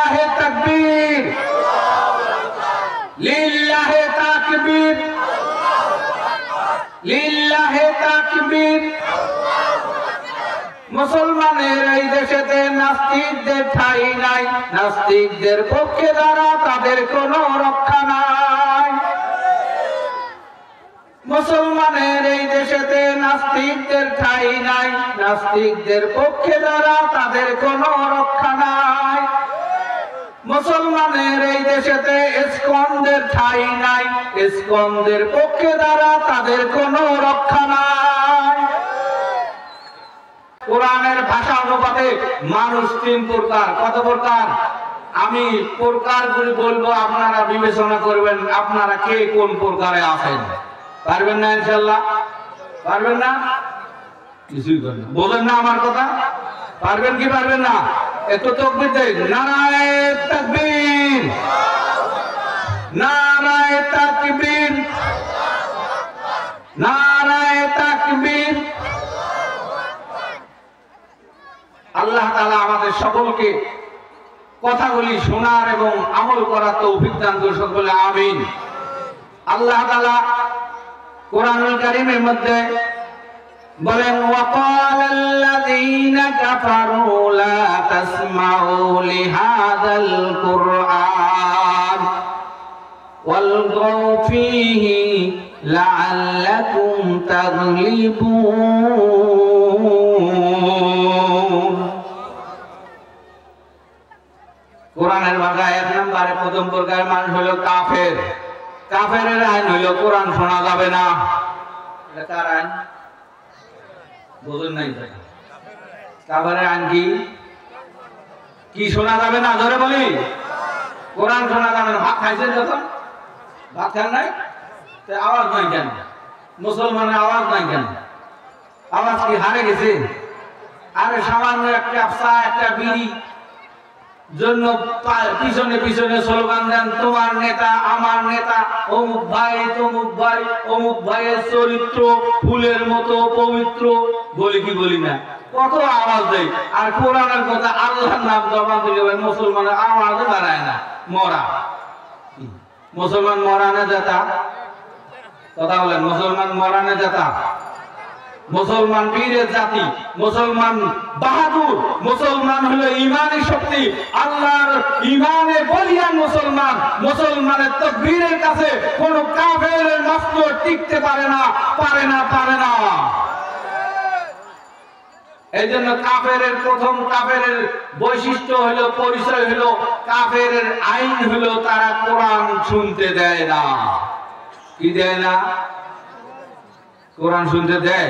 লিল্লাহি তাকবীর, লিল্লাহি তাকবীর, লিল্লাহি তাকবীর। মুসলমানের এই দেশেতে নাস্তিকদের ঠাঁই নাই, নাস্তিকদের পক্ষে দ্বারা তাদের কোনো রক্ষা নাই। মুসলমানের এই দেশেতে নাস্তিকদের ঠাঁই নাই, নাস্তিকদের পক্ষে দ্বারা তাদের কোনো রক্ষা নাই। মুসলমানের এই দেশেতে ইসকনদের ঠাঁই নাই, ইসকনদের পক্ষে দ্বারা তাদের কোনো রক্ষা নাই। কোরআনের ভাষা অনুপাতে মানুষ তিন প্রকার। কত প্রকার? আমি প্রকার করে বলবো, আপনারা বিবেচনা করবেন আপনারা কে কোন প্রকারে আছেন। পারবেন না ইনশাআল্লাহ? পারবেন না? কিছুই করেন না, বলেন না আমার কথা। পারবেন কি পারবেন না? এত তাকবীর দেন, নারায়ে তাকবীর, নারায়ে তাকবীর, নারায়ে তাকবীর। আল্লাহ তাআলা আমাদের সকলকে কথাগুলি শোনার এবং আমল করার তৌফিক দান করুন, সকলে আমিন। আল্লাহ তাআলা কোরআনুল কারীমের মধ্যে বলেন, ওয়াকালাল্লাযীনা কাফারু লা তাসমাউ লিহাযাল কুরআন ওয়ালগাউ ফীহি লাআল্লাকুম তাগলিবুন। কোরআনের ভাষায় এক নম্বরে প্রথম প্রকার মানুষ হলো কাফের। কাফেরের আইন হলো কোরআন শোনা যাবে না। এটা কার আইন? বুঝুন নাই? কাফেরের আইন কি? কি শোনা যাবে না? ধরে বলি, কোরআন শোনা যাবে না। ভাত খাইছেন যখন? ভাত খান নাই? আওয়াজ নাই কেন? মুসলমানের আওয়াজ নাই কেন? আওয়াজ কি হারে গেছে? আরে সামান্য একটা চা, একটা বিড়ি জন্য পিছনে পিছনে স্লোগান দেন, তোমার নেতা আমার নেতা, অমুক ভাই তমুক ভাই, অমুক ভাইয়ের চরিত্র ফুলের মতো পবিত্র। বলি কি বলি না? কত আওয়াজ দেয়। আর কোরআনের কথা, আল্লাহর নাম জবান দিলে ভাই মুসলমানের আওয়াজে বাড়ায় না। মরা মুসলমান মরানে যেতা, কথা বলেন, মুসলমান মরানে যেতা, মুসলমান বীরের জাতি, মুসলমান বাহাদুর, মুসলমান হলো ইমানি শক্তি, আল্লাহর ইমানে বলিয়ান মুসলমান। মুসলমানের তাকবীরের কাছে কোন কাফেরের মাসলুক টিকতে পারে না, পারে না, পারে না। এই জন্য কাফেরের প্রথম কাফেরের বৈশিষ্ট্য হলো, পরিচয় হলো, কাফেরের আইন হলো তারা কোরআন শুনতে দেয় না। কি দেয় না? কোরআন শুনতে দেয়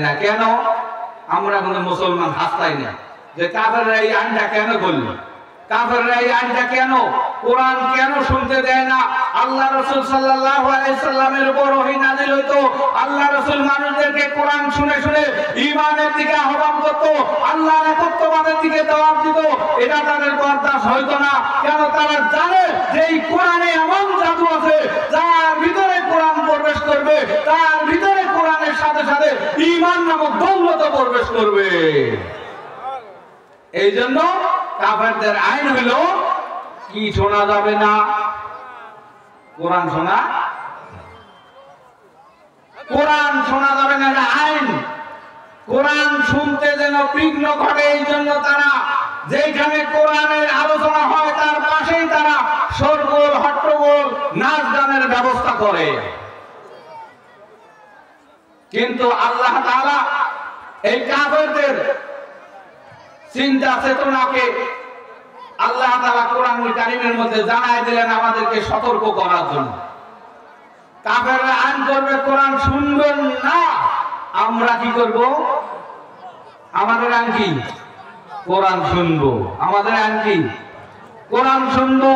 না। কেন? আমরা কিন্তু মুসলমান হাসতাই না যে কাফেররা এই আইনটা কেন করলো, কাফেররা এই আইনটা কেন, কোরআন কেন শুনতে দেয় না। আল্লাহ রাসূল সাল্লাল্লাহু আলাইহি সাল্লামের উপর ওহী নাযিল হইতো, আল্লাহ রাসূল মানুষদেরকে কোরআন শুনে শুনে ঈমানের দিকে আহ্বান করত, আল্লাহর একত্ববাদের দিকে দাওয়াত দিত। এটা তাদের বরদাস্ত হইতো না। কেন? তারা জানে যে এই কোরআনে এমন জাদু আছে, যার ভিতরে কোরআন প্রবেশ করবে তার ভিতরে কোরআনের সাথে সাথে ঈমান নামক দৌলত প্রবেশ করবে। এই জন্য কাফেরদের আইন হলো কি শোনা যাবে না? কোরআন শোনা, কোরআন শোনা যাবে না, এটা আইন। কোরআন শুনতে যেন বিঘ্ন ঘটে, এই জন্য তারা যেখানে কোরআনের আলোচনা হয় তার পাশেই তারা শোরগোল, হট্টগোল, নাচ গানের ব্যবস্থা করে। কিন্তু আল্লাহ তাআলা এই কাফেরদের চিন্তা চেতনাকে আল্লাহ তাআলা কোরআনুল কারীমের মধ্যে জানায় দিলেন আমাদেরকে সতর্ক করার জন্য। কাফেররা আইন করবে, কোরআন শুনবেন না। আমরা কি করব? আমাদের আইন কি? কোরআন শুনবো। আমাদের আইন কি? কোরআন শুনবো।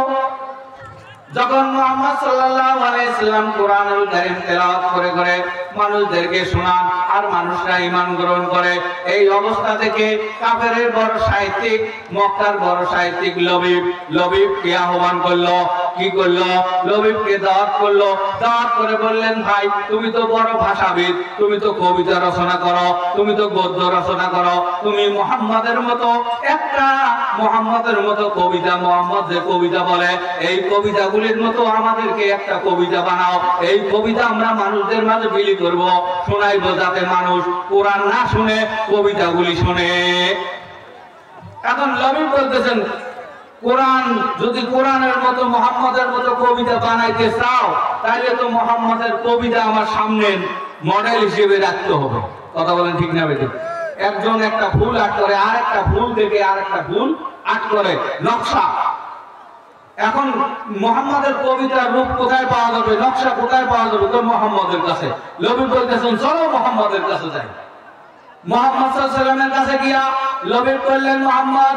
যখন মুহাম্মদ সাল্লাল্লাহু আলাইহি সাল্লাম কোরআনুল কারীম তেলাওয়াত করে করে মানুষদেরকে শোনান আর মানুষরা ঈমান গ্রহণ করে, এই অবস্থা থেকে কাফেরের বড় সাহিত্যিক, মক্কার বড় সাহিত্যিক লবিব কি আহ্বান করলো, কি করলো? লবিবকে দাওয়াত করলো, দাওয়াত করে বললেন, ভাই তুমি তো বড় ভাষাবিদ, তুমি তো কবিতা রচনা করো, তুমি তো গদ্য রচনা করো, তুমি মুহাম্মাদের মতো কবিতা, মুহাম্মদ যে কবিতা বলে এই কবিতাগুলির মতো আমাদেরকে একটা কবিতা বানাও, এই কবিতা আমরা মানুষদের মাঝে বিলি করব, শোনাইবো, যাতে মানুষ কোরআন না শুনে কবিতাগুলি শুনে। এখন লবিব বলতেছেন, কোরআন যদি কোরআনের মতো মুহাম্মাদের মতো কবিতা বানাইতে চাও, তাহলে তো মুহাম্মাদের কবিতা আমার সামনে মডেল হিসেবে রাখতে হবে। কথা বলেন ঠিক না বেঠিক? একজন একটা ফুল আর্ট করে, আর একটা ফুল থেকে আর একটা ফুল আর্ট করে, নকশা। এখন মুহাম্মাদের কবিতার রূপ কোথায় পাওয়া যাবে, নকশা কোথায় পাওয়া যাবে? তো মুহাম্মাদের কাছে। লবিব বলতেছেন, চলো মুহাম্মাদের কাছে যাই। মুহাম্মদ সাল্লাল্লাহু আলাইহি ওয়াসাল্লামের কাছে গিয়া লবিব বললেন, মুহাম্মদ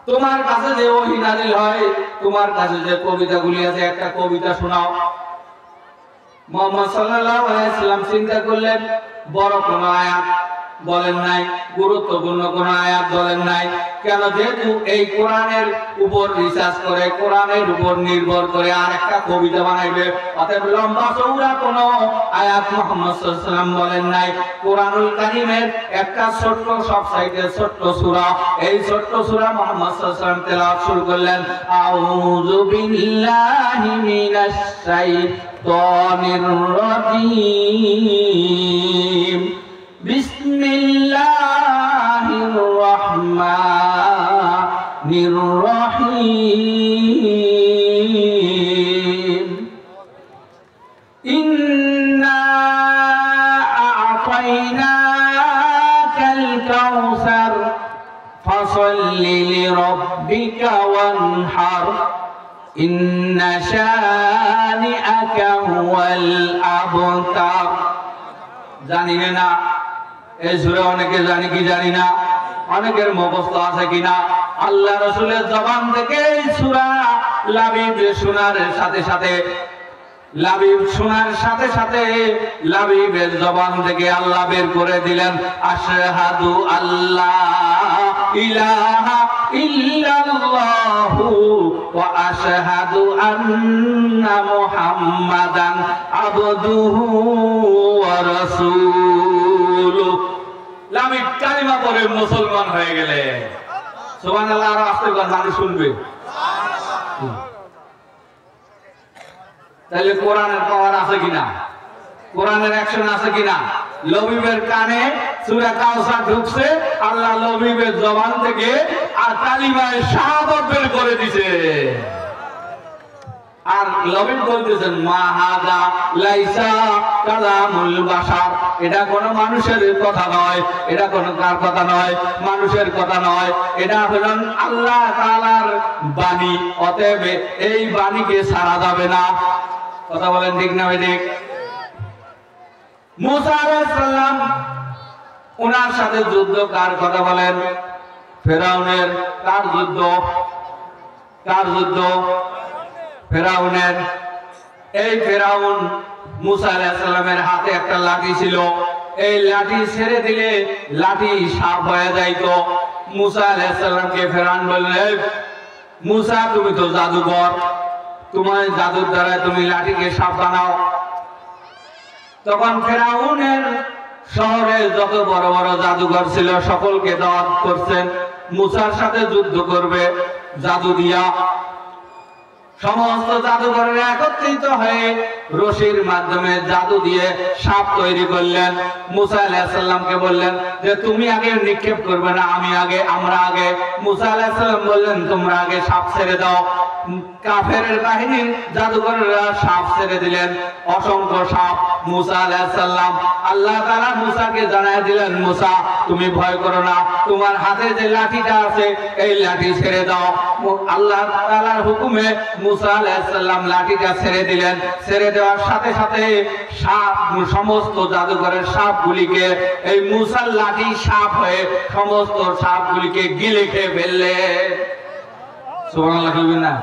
তোমার কাছে যে ওহী নাযিল হয়, তোমার কাছে যে কবিতাগুলি আছে, একটা কবিতা শোনাও। মুহাম্মদ সাল্লাল্লাহু আলাইহি ওয়াসাল্লাম চিন্তা করলেন, বড় কোন আয়াত বলেন নাই, গুরুত্বপূর্ণ কোন আয়াত বলেন নাই। কেন? যেহেতু এই কোরআনের উপর রিসার্চ করে, কোরআনের উপর নির্ভর করে আর একটা কবিতা বানাইবে, অতএব লম্বা চৌড়া কোন আয়াত মুহাম্মদ সাল্লাল্লাহু আলাইহি ওয়াসাল্লাম বলেন নাই। কোরআনুল কারীমের একটা ছোট্ট, সব সাইডে ছোট্ট সূরা, এই ছোট্ট সূরা মুহাম্মদ সাল্লাল্লাহু আলাইহি ওয়াসাল্লাম তেলাওয়াত শুরু করলেন। আউযু বিল্লাহি মিনাশ শাইতানির রাজীম, বিসমিল্লাহির রহমানির রহিম, ইন্না আ'তাইনাকাল কাউসার ফাসাল্লি লিরাব্বিকা ওয়ানহার, ইন্না শানিআকা হুয়াল আবতার। জানি না এই সূরা অনেকে জানি কি জানি না, অনেকের মুখস্থ আছে কিনা। আল্লাহ রাসূলের জবান থেকে এই সূরা লাবিব শোনার সাথে লাবিবের জবান থেকে আল্লাহ বের করে দিলেন, আশহাদু আল্লাহ ইলাহা ইল্লাল্লাহু ওয়া আশহাদু আন্না মুহাম্মাদান আবদুহু ওয়া রাসূলুহু। লাবিব কালিমা পড়ে মুসলমান হয়ে গেলেন। সুবহানাল্লাহ। আর আস্তে করে মানুষ শুনবে। তাহলে কোরআনের পাওয়ার আছে কিনা, কোরআনের অ্যাকশন আছে কিনা? লবিবের কানে সূরা কাউসার ঢুকছে, আল্লাহ লবিবের জবান থেকে আর কালিমায়ে শাহাদাত বের করে দিয়েছে। আর লবিব বলতেছেন, মা হাযা লাইসা কালামুল বাশার, এটা কোনো মানুষের কথা নয়, এটা কোনো কার কথা নয়, মানুষের কথা নয়, এটা হলো আল্লাহ তাআলার বাণী। অতএব এই বাণীকে ছাড়া যাবে না। কথা বলেন ঠিক না ঠিক? মুসা আলাইহিস সালাম ওনার সাথে যুদ্ধ কার কথা বলেন? ফেরাউনের। কার যুদ্ধ? ফেরাউনের। এই ফেরাউন মুসা আলাইহিস সালামের হাতে একটা লাঠি ছিল, এই লাঠি ছেড়ে দিলে লাঠি সাপ হয়ে যাইতো। মুসা আলাইহিস সালামকে ফেরাউন বললেন, মুসা তুমি তো জাদুকর, তোমার জাদুর দ্বারা তুমি লাঠিকে সাপ বানাও। তখন ফেরাউনের শহরে যত বড় বড় জাদুঘর ছিল সকলকে দাওয়াত করছেন, মুসার সাথে যুদ্ধ করবে জাদু দিয়া। সমস্ত জাদুঘরের একত্রিত হয়ে রশির মাধ্যমে জাদু দিয়ে সাপ তৈরি করলেন। মুসা আলাইহিস সালামকে বললেন যে তুমি আগে নিক্ষেপ করবে না, আমরা আগে। মুসা আলাইহিস সালাম বললেন তোমরা আগে সাপ ছেড়ে দাও। কাফেরের বাহিনীর জাদুঘরেরা সাপ ছেড়ে দিলেন, অসংখ্য সাপ। মুসা আলাইহিস সালাম, আল্লাহ তাআলা মুসাকে জানায় দিলেন, মুসা তুমি ভয় করো না, তোমার হাতে যে লাঠিটা আছে এই লাঠি ছেড়ে দাও। আল্লাহ তাআলার হুকুমে মুসা আলাইহিস সালাম লাঠিটা ছেড়ে দিলেন। ছেড়ে দেওয়ার সাথে সাথে সাপ, সমস্ত জাদুঘরের সাপগুলিকে, এই মুসার লাঠি সাপ হয়ে সমস্ত সাপগুলিকে গিলে খেয়ে ফেললে। সুবহানাল্লাহ বলবেন না?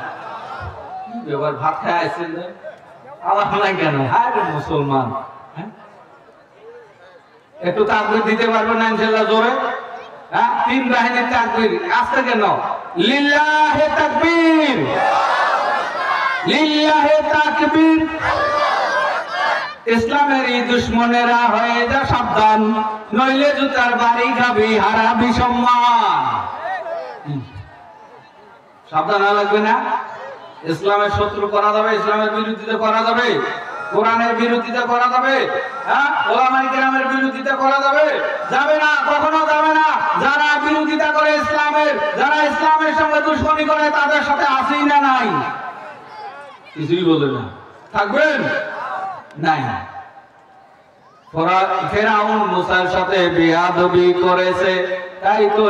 এবার ভাত খায় আসছেন আল্লাহ নাই কেন? হ্যাঁ মুসলমান, একটু তাকবীর দিতে পারবেন না ইনশাআল্লাহ জোরে? হ্যাঁ, তিন বাহিনীর তাকবীর। আস্তে কেন? লিল্লাহি তাকবীর, লিল্লাহে তাকবীর। ইসলামেরই দুশ্মনেরা হয়ে যা সাবধান, নইলে জুতার বাড়ি খাবি, হারাবি সম্মান। সাবধান হওয়া লাগবে না? ইসলামের শত্রু করা যাবে, ইসলামের বিরোধিতা করা যাবে, কোরআনের বিরোধিতা করা যাবে, হ্যাঁ, ওলামায়ে কেরামের বিরোধিতা করা যাবে? যাবে না, কখনো যাবে না। যারা বিরোধিতা করে ইসলামের, যারা ইসলামের সঙ্গে দুশ্মনী করে, তাদের সাথে আছেই না নাই? কিছুই বলে না। থাকবেন? নাই। ফেরাউন মুসার সাথে বেয়াদবি করেছে, তাই তো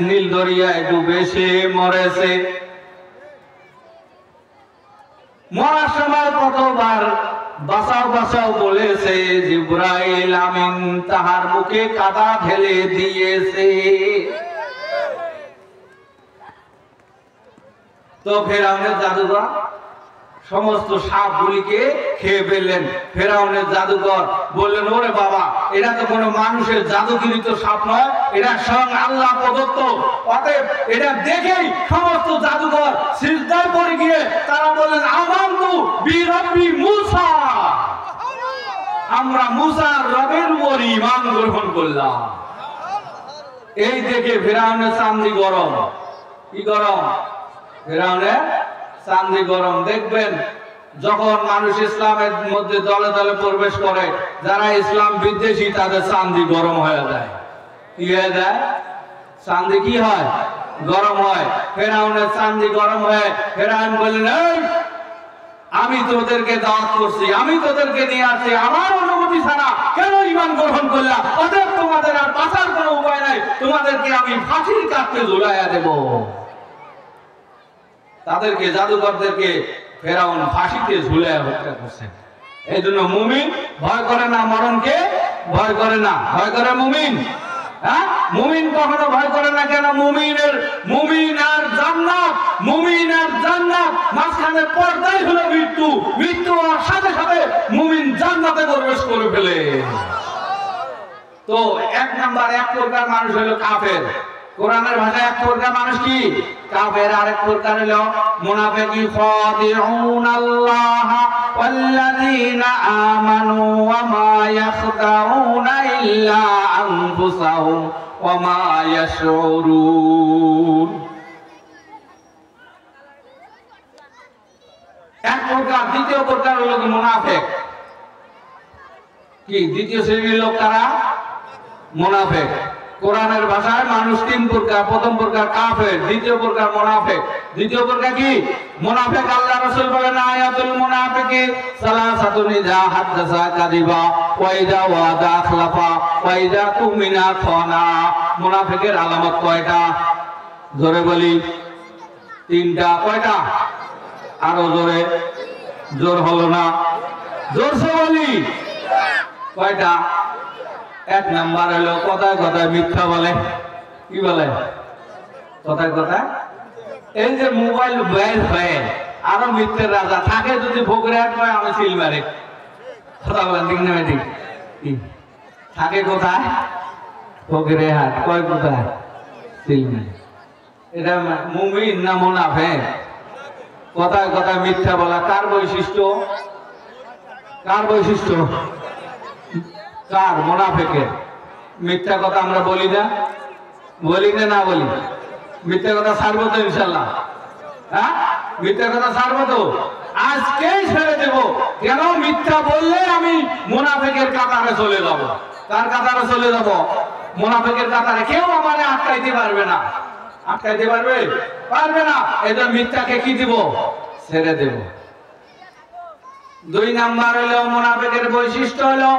নীল দরিয়ায় ডুবে সে মরেছে। মরার সময় কতবার বাঁচাও বাঁচাও বলেছে, জিবরাইল আমিন তাহার মুখে কাদা ঢেলে দিয়েছে। তো ফেরাউনের জাদুঘর সমস্ত সাপগুলিকে খেয়ে ফেললেন। ফেরাউনের জাদুকর বললেন, ওরে বাবা, এটা তো কোনো মানুষের জাদুগিরিত সাপ নয়, এটা স্বয়ং আল্লাহ প্রদত্ত। অতএব এটা দেখেই সমস্ত জাদুকর সিজদায় পড়ে গিয়ে তারা বললেন, আমানতু বিরব্বি মূসা, আমরা মূসার রবের উপর ঈমান গ্রহণ করলাম। এই দেখে ফেরাউনের চান্দি গরম। কি গরম? ফেরাউনের চান্দি গরম। দেখবেন যখন মানুষ ইসলামের মধ্যে দলে দলে প্রবেশ করে, যারা ইসলাম বিদ্বেষী, তাদের চান্দি গরম হয়ে যায়। কি হয়ে যায়? চান্দি কি হয়? গরম হয়। ফেরাউনের চান্দি গরম হয়ে ফেরাউন বললেন, এই আমি তোদেরকে দাওয়াত করছি, আমি তোদেরকে নিয়ে আসছি, আমার অনুমতি ছাড়া কেন ঈমান গ্রহণ করলাম? অতএব তোমাদের আর বাঁচার কোনো উপায় নাই, তোমাদেরকে আমি ফাঁসির কাঠে ঝুলাইয়া দেব। তাদেরকে, জাদুকরদেরকে ফেরাউন ফাঁসিতে ঝুলাইয়া হত্যা করছে। এই জন্য মুমিন ভয় করে না মরণকে, ভয় করে না। ভয় করে মুমিন? হ্যাঁ, মুমিন কখনো ভয় করে না। কেন? মুমিন আর জান্নাত মাঝখানে পর্দাই হলো মৃত্যু। মৃত্যু হওয়ার সাথে সাথে মুমিন জান্নাতে প্রবেশ করে ফেলে। তো এক প্রকার মানুষ হলো কাফের। কোরআনের ভাষায় এক প্রকার মানুষ কি? কাফের। আরেক প্রকার হলো মুনাফিক। খাদিউনাল্লাহ ওয়াল্লাযীনা আমানু ওয়া মা ইয়াখদাউনা ইল্লা আনফুসাহুম ওয়া মা ইয়াশউরুন। এক প্রকার। দ্বিতীয় প্রকার হলো মুনাফিক। কি দ্বিতীয় শ্রেণীর লোক কারা? মুনাফিক। কোরআনের ভাষায় মানুষ তিন প্রকার। প্রথম প্রকার কাফের, দ্বিতীয় প্রকার মুনাফিক, দ্বিতীয় প্রকার কি? মুনাফিক। আল্লাহ রাসূল বলেন, আয়াতুল মুনাফিকি সালাসাতুন, ইযা হাদাসা কাযিবা ওয়া ইযা ওয়াদা আখলাফা ওয়া ইযা তুমিনা খানা। মুনাফিকের আলামত কয়টা? জোরে বলি। তিনটা। কয়টা? আরো জোরে। জোর হলো না, জোরসে বলি। কয়টা? এক নাম্বার হলো কথায় কথায় মিথ্যা বলে। কি বলে? কথায় কথায়। এই যে মোবাইল বের হয়ে আরো মিথ্যের রাজা থাকে। যদি ফকরে হাট কয়, আমি সিল মারে। কথা বলেন ঠিক না? ঠিক থাকে কোথায়? ফকরে হাট কয় কোথায়? সিল মারে। এটা মুমিন না মুনাফিক? কথায় কথায় মিথ্যা বলা কার বৈশিষ্ট্য? কার বৈশিষ্ট্য? কার? মুনাফিকের। মিথ্যা কথা আমরা বলি না? বলি না? না বলি? মিথ্যা কথা ছাড়বো তো ইনশাল্লাহ? হ্যাঁ, মিথ্যা কথা ছাড়বো তো। আজকেই ছেড়ে দেব। কেন? মিথ্যা বললে আমি মুনাফিকের কাতারে চলে যাব। কার কাতারে চলে যাব? মুনাফিকের কাতারে। কেউ আমারে আটকাইতে পারবে না। আটকাইতে পারবে? পারবে না। এটা মিথ্যাকে কি দিব? ছেড়ে দেব। দুই নাম্বার হলো মুনাফিকের বৈশিষ্ট্য হলো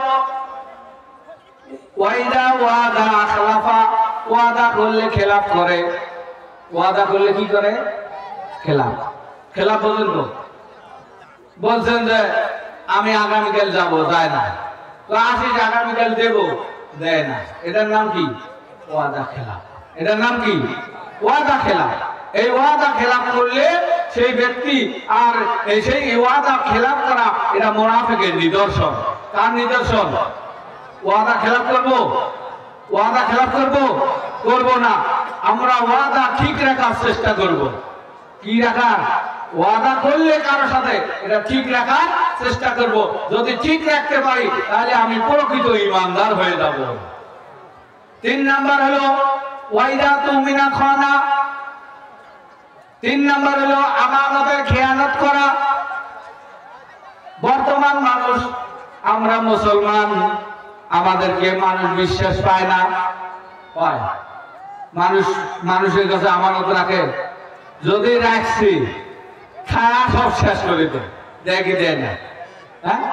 ওয়াইদা ওয়াদা আখলাফা। ওয়াদা করলে খেলাফ করে। ওয়াদা করলে কি করে? খেলাফ। খেলাফ বলেন তো? বলছেন যে আমি আগামীকাল যাব, যায় না। তো আসিস, আগামীকাল দেব, দেয় না। এটার নাম কি? ওয়াদা খেলাফ। এটার নাম কি? ওয়াদা খেলাফ। এই ওয়াদা খেলাফ করলে সেই ব্যক্তি আর সেই ওয়াদা খেলাফ করা, এটা মুনাফিকের নিদর্শন। কার নিদর্শন? ওয়াদা খেলাফ করবো? ওয়াদা খেলাফ করবো? করবো না। আমরা ওয়াদা ঠিক রাখার চেষ্টা করব। কি রাখার? ওয়াদা করলে কারো সাথে এটা ঠিক রাখার চেষ্টা করব। যদি ঠিক রাখতে পারি তাহলে আমি প্রকৃত ঈমানদার হয়ে যাব। 3 নাম্বার হলো ওয়াইদা তুমিনা খানা। 3 নাম্বার হলো আমানতের খেয়ানত করা। বর্তমান মানুষ, আমরা মুসলমান, আমাদেরকে মানুষ বিশ্বাস পায় না। পায় মানুষের কাছে আমানত রাখে, যদি রাখছি খায়া সব শেষ করে দেখি দেয় না। হ্যাঁ,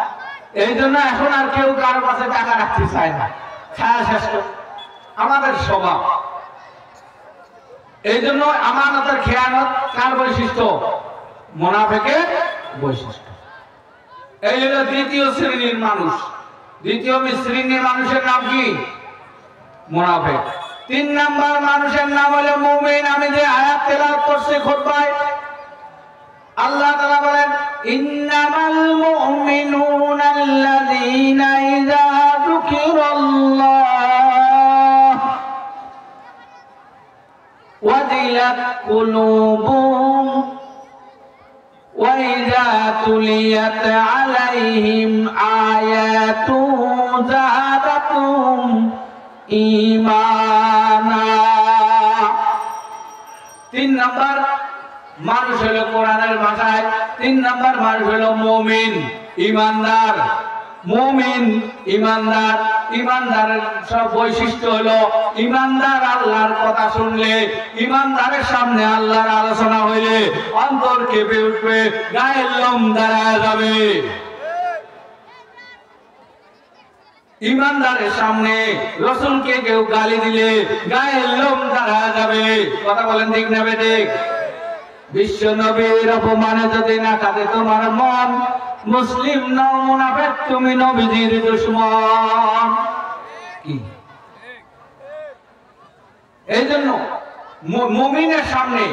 এই জন্য এখন আর কেউ কারো কাছে টাকা রাখতে চায় না, খায়া শেষ করে আমাদের স্বভাব। এই জন্য আমানতের খেয়ানত কার বৈশিষ্ট্য? মুনাফিকের বৈশিষ্ট্য। এই হলো দ্বিতীয় শ্রেণীর মানুষ। দ্বিতীয় শ্রেণীর মানুষের নাম কি? মুনাফিক। 3 নাম্বার মানুষের নাম হলো মুমিন। আমি যে আয়াত তেলাওয়াত করছি খুতবায়, আল্লাহ তাআলা বলেন ইন্নামাল মুমিনুনা আল্লাযীনা ইযা যুকিরাল্লাহ ওয়াজিলাত কুলুবুহুম ওয়া ইযা তুলিয়াত আলাইহিম আয়াতুহু যাদাতুহুম ঈমানা। 3 নাম্বার মানুষ হলো কোরআনের ভাষায় 3 নাম্বার মানুষ হলো মুমিন, ঈমানদার। মুমিন, ঈমানদার। ঈমানদারের সব বৈশিষ্ট্য হলো ঈমানদার আল্লাহর কথা শুনলে, ঈমানদারের সামনে আল্লাহর আলোচনা হইলে অন্তর কেঁপে উঠবে, গায়ের লোম দাঁড়ায় যাবে। ঈমানদারের সামনে রাসূলকে কেউ গালি দিলে গায়ের লোম দাঁড়ায় যাবে। কথা বলেন ঠিক না বেঠিক? বিশ্ব নবীর অপমানে যদি না কাঁদে তোমার মন, মুসলিম নও মুনাফিক, তুমি নবীজির দুশমন। এই জন্য মুমিনের সামনে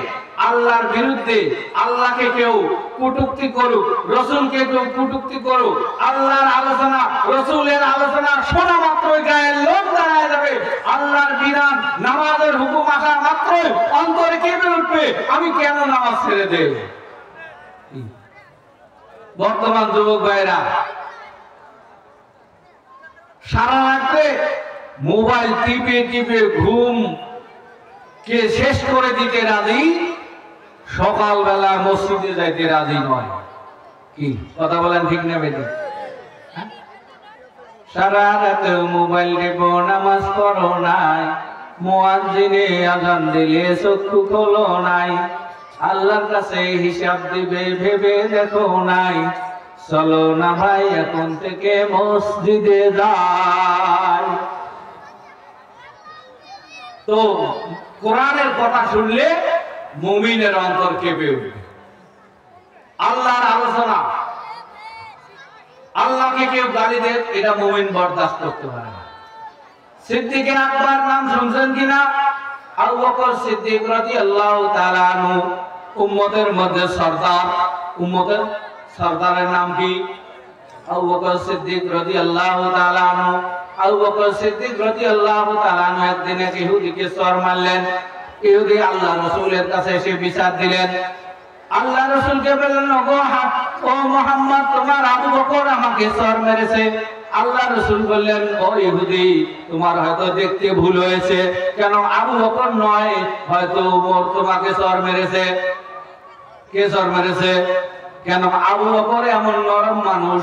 আল্লাহর বিরুদ্ধে, আল্লাহকে কেউ কটূক্তি করুক, রাসূলকে কেউ কটূক্তি করুক, আল্লাহর আলোচনা, রাসূলের আলোচনা শোনা মাত্রই গায়ের লোম দাঁড়ায় যাবে। আল্লাহর বিধান, নামাজের হুকুম আসা মাত্রই অন্তরে কেঁপে উঠবে, আমি কেন নামাজ ছেড়ে দেব। বর্তমান যুবক ভাইরা সারা রাত্রে মোবাইল টিপে টিপে ঘুম কে শেষ করে দিতে রাজি, সকালবেলা মসজিদে যাইতে রাজি নয়। কি কথা বলেন ঠিক না বেঠিক? সারা রাতে মোবাইল টিপো, নামাজ পড়ো নাই, মুয়াজ্জিনে আযান দিলে চক্ষু খোলো নাই, আল্লাহর কাছে হিসাব দিবে ভেবে দেখো নাই, চলো না ভাই এখন থেকে মসজিদে যাই। তো কোরআনের কথা শুনলে মুমিনের অন্তর কেঁপে উঠবে। আল্লাহর আলোচনা, আল্লাহকে কেউ গালি দেয়, এটা মুমিন বরদাস্ত করতে পারে না। সিদ্দিক আকবর নাম শুনছেন কিনা? আবু বকর সিদ্দিক রাদিয়াল্লাহু তাআলা আনহু উম্মতের মধ্যে সরদার। উম্মতের সরদারের নাম কি? আবু বকর সিদ্দিক রাদিয়াল্লাহু তাআলা আনহু। আবু বকর সিদ্দিক রাদিয়াল্লাহু তাআলা আনহু একদিন এক ইহুদিকে চর মারলেন। ইহুদি আল্লাহ রাসূলের কাছে এসে বিচার দিলেন। আল্লাহ রাসূলকে বললেন, ও মুহাম্মদ, তোমার আবু বকর আমাকে চর মেরেছে। আল্লাহ রাসূল বললেন, ও ইহুদি, তোমার হয়তো দেখতে ভুল হয়েছে, কেন আবু বকর নয়, হয়তো ওমর তোমাকে চর মেরেছে। কে চর মেরেছে? কেন আবু বকর এমন নরম মানুষ,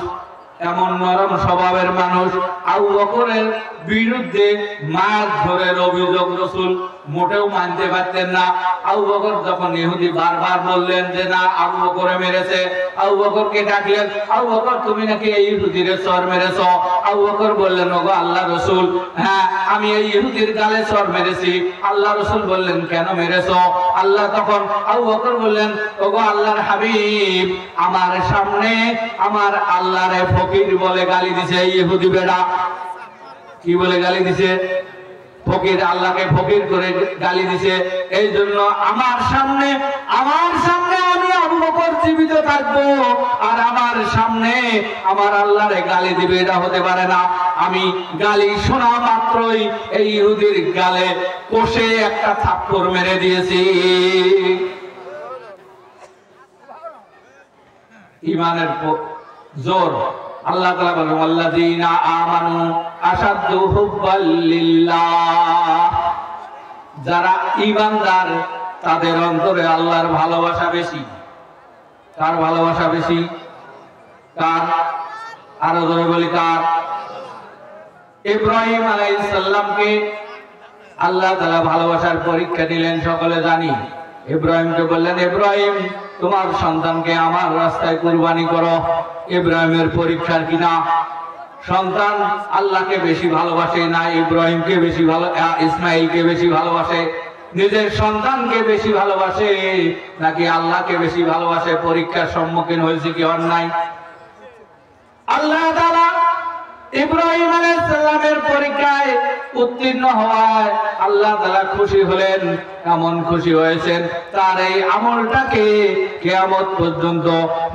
এমন নরম স্বভাবের মানুষ, আবু বকরের বিরুদ্ধে মার ধরের অভিযোগ রাসূল মোটেও মানতে পারতেন না। আবু বকর যখন ইহুদি বারবার বললেন যে না আবু বকরে মেরেছে, আবু বকরকে ডাকলেন, আবু বকর তুমি নাকি এই ইহুদির চর মেরেছো? আবু বকর বললেন, ওগো আল্লাহ রাসূল, হ্যাঁ আমি এই ইহুদির গালে চর মেরেছি। আল্লাহ রাসূল বললেন, কেন মেরেছো? আল্লাহ তখন আবু বকর বললেন, ওগো আল্লাহর হাবিব, আমার সামনে আমার আল্লাহরে ফকির বলে গালি দিছে এই ইহুদি বেড়া। কি বলে গালি দিছে? ফকির, আল্লাহকে ফকির করে গালি দিছে। এই জন্য আমার সামনে আমি আবু বকর জীবিত থাকবো আর আমার সামনে আমার আল্লাহরে গালি দিবে, এটা হতে পারে না। আমি গালি শোনা মাত্রই এই ইহুদির গালে কষে একটা থাপ্পড় মেরে দিয়েছি। ইমানের জোর। আল্লাহ তাআলা বলেন ওয়াল্লাযীনা আমানু আশাদ্দু হুব্বাল লিল্লাহ, যারা ঈমানদার তাদের অন্তরে আল্লাহর ভালোবাসা বেশি। কার ভালোবাসা বেশি? কার? আরো জোরে বলি কার? ইব্রাহিম আলাইহিস সালামকে আল্লাহ তাআলা ভালোবাসার পরীক্ষা দিলেন, সকলে জানি। ইব্রাহিমকে বললেন, ইব্রাহিম তোমার সন্তানকে আমার রাস্তায় কুরবানি করো। ইব্রাহিমের পরীক্ষার কিনা সন্তান আল্লাহকে বেশি ভালোবাসে না ইব্রাহিমকে বেশি ইসমাইলকে বেশি ভালোবাসে, নিজের সন্তানকে বেশি ভালোবাসে নাকি আল্লাহকে বেশি ভালোবাসে? পরীক্ষার সম্মুখীন হয়েছে কি অন্যায়? আল্লাহ তাআলা ইব্রাহিম আলাইহিস সালামের পরীক্ষায় উত্তীর্ণ হওয়ায় আল্লাহ তাআলা খুশি হলেন। এমন খুশি হয়েছেন তার এই আমলটাকে কিয়ামত পর্যন্ত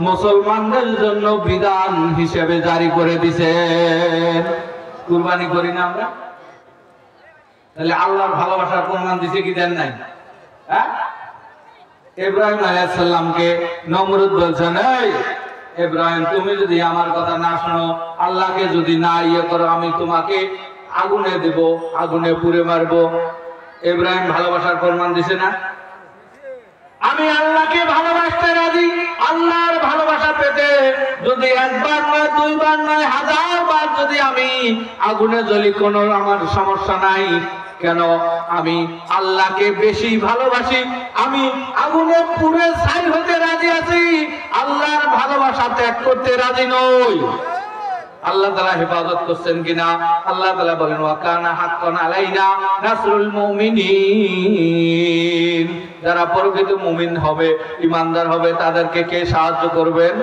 মুসলমানদের জন্য বিধান হিসেবে জারি করে দিয়েছেন। কুরবানি করি না আমরা? তাহলে আল্লাহর ভালোবাসার প্রমাণ দিছে কি দেন নাই? হ্যাঁ, ইব্রাহিম আলাইহিস সালামকে নমরুদ বলছেন, এই ইব্রাহিম তুমি যদি আমার কথা না শোনো, আল্লাহকে যদি না করো, আমি তোমাকে আগুনে দেব, আগুনে পুড়ে মারবো। ইব্রাহিম ভালোবাসার প্রমাণ দিছে না? আমি আল্লাহকে ভালোবাসতে রাজি। আল্লাহর ভালোবাসা পেতে যদি একবার নয়, দুইবার নয়, 1000 বার যদি আমি আগুনে জ্বলি, কোনো আমার সমস্যা নাই। কেন? আমি আল্লাহকে বেশি ভালোবাসি। আমি আগুনে পুড়ে ছাই হতে রাজি আছি, আল্লাহর ভালোবাসা ত্যাগ করতে রাজি নই। আল্লাহ তাআলা হেফাজত করছেন কিনা? আল্লাহ তাআলা বলেন ওয়া কানা হাক্কান আলাইনা নাসরুল মুমিনিন। যারা প্রকৃত মুমিন হবে, ঈমানদার হবে, তাদেরকে কে সাহায্য করবেন?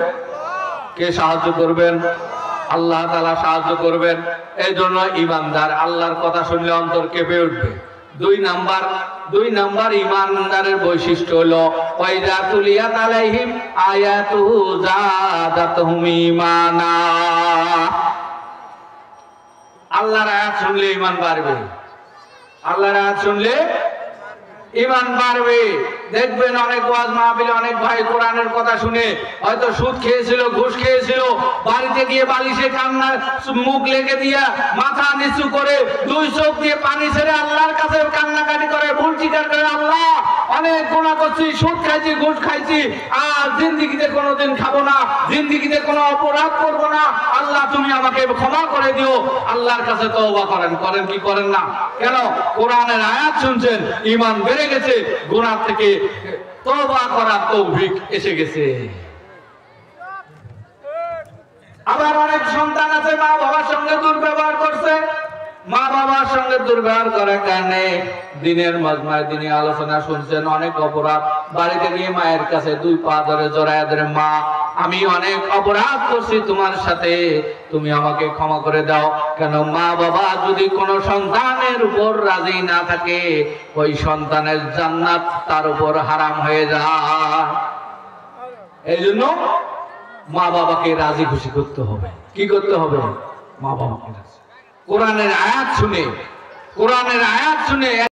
কে সাহায্য করবেন? আল্লাহ তাআলা সাহায্য করবেন। এই জন্য ঈমানদার আল্লাহর কথা শুনলে অন্তর কেঁপে উঠবে। দুই নাম্বার ঈমানদারের বৈশিষ্ট্য হলো ওয়াইদা তুলিয়াত আলাইহিম আয়াতুহু যাদাতুহুম ঈমানা। আল্লাহর আয়াত শুনলে ঈমান বাড়বে। আল্লাহর আয়াত শুনলে ঈমান বাড়বে। দেখবেন অনেক ওয়াজ মাহফিলে অনেক ভাই কোরআনের কথা শুনে হয়তো সুদ খেয়েছিল, ঘুষ খেয়েছিল, বাড়িতে গিয়ে বালিশে কান্না মুখ লেগে দিয়া মাথা নিচু করে 2 চোখ দিয়ে পানি ছেড়ে আল্লাহর কাছে কান্নাকাটি করে, ভুল স্বীকার করে, আল্লাহ অনেক গুনাহ করছি, সুদ খাইছি, ঘুষ খাইছি, আর জিন্দেগিতে কোনোদিন খাবো না, জিন্দেগিতে কোনো অপরাধ করব না, আল্লাহ তুমি আমাকে ক্ষমা করে দিও। আল্লাহর কাছে তওবা করেন কি করেন না? কেন? কোরআনের আয়াত শুনছেন, ঈমান বেড়ে গেছে, গুনাহ থেকে তওবা করার তৌফিক এসে গেছে। আবার অনেক সন্তান আছে মা বাবার সঙ্গে দুর্ব্যবহার করছে। মা বাবার সঙ্গে দুর্ব্যবহার করার কারণে দিনের মাজমায় দিনে আলোচনা শুনছেন, অনেক অপরাধ। বাড়িতে গিয়ে মায়ের কাছে 2 পা ধরে জড়ায় ধরে, মা আমি অনেক অপরাধ করছি তোমার সাথে, তুমি আমাকে ক্ষমা করে দাও। কেন? মা বাবা যদি কোনো সন্তানের উপর রাজি না থাকে, ওই সন্তানের জান্নাত তার উপর হারাম হয়ে যায়। এই জন্য মা বাবাকে রাজি খুশি করতে হবে। কি করতে হবে? মা বাবাকে রাজি। কোরআনের আয়াত শুনে